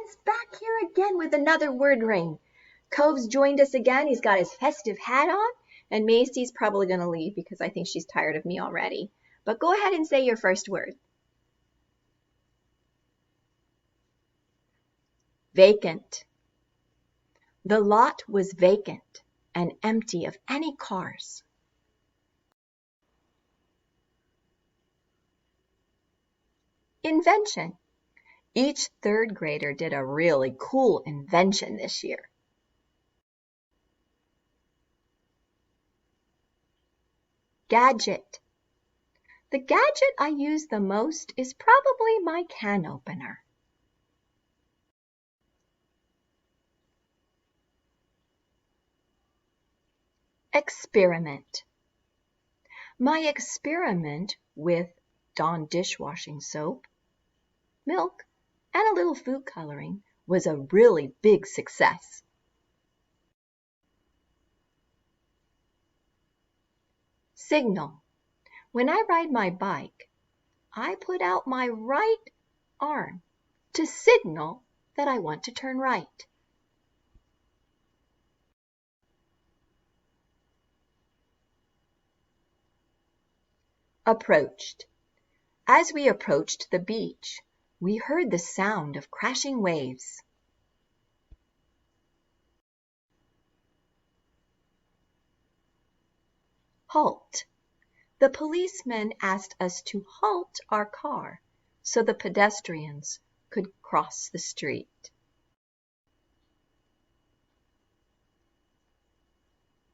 friends, back here again with another word ring. Cove's joined us again. He's got his festive hat on, and Macy's probably going to leave because I think she's tired of me already. But go ahead and say your first word. Vacant. The lot was vacant and empty of any cars. Invention. Each third grader did a really cool invention this year. Gadget. The gadget I use the most is probably my can opener. Experiment. My experiment with Dawn dishwashing soap, milk, and a little food coloring was a really big success. Signal. When I ride my bike, I put out my right arm to signal that I want to turn right. Approached. As we approached the beach, we heard the sound of crashing waves. Halt. The policeman asked us to halt our car so the pedestrians could cross the street.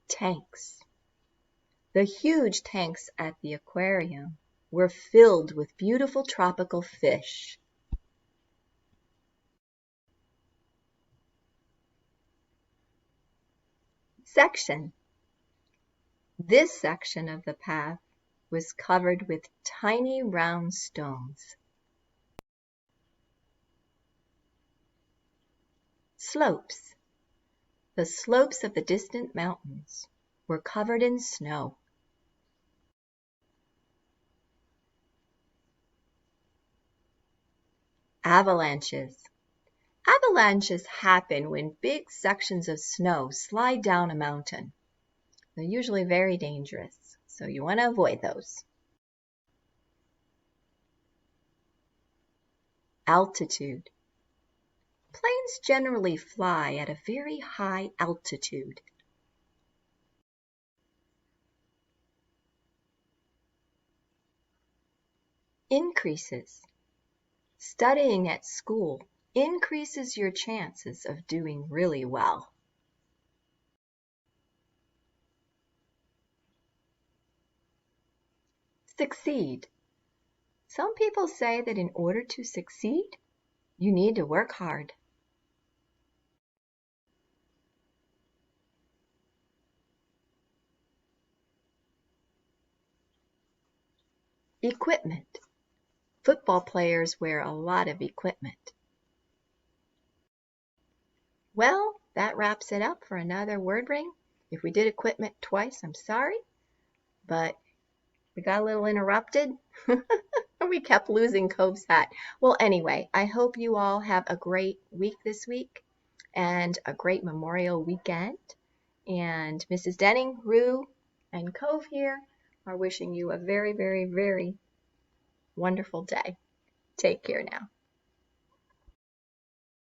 Tanks. The huge tanks at the aquarium were filled with beautiful tropical fish. Section. This section of the path was covered with tiny round stones. Slopes. The slopes of the distant mountains were covered in snow. Avalanches. Avalanches happen when big sections of snow slide down a mountain. They're usually very dangerous, so you want to avoid those. Altitude. Planes generally fly at a very high altitude. Increases. Studying at school increases your chances of doing really well. Succeed. Some people say that in order to succeed, you need to work hard. Equipment. Football players wear a lot of equipment. Well, that wraps it up for another word ring. If we did equipment twice, I'm sorry, but we got a little interrupted. We kept losing Cove's hat. Well, anyway, I hope you all have a great week this week and a great Memorial weekend. And Mrs. Denning, Rue, and Cove here are wishing you a very, very, very wonderful day. Take care now.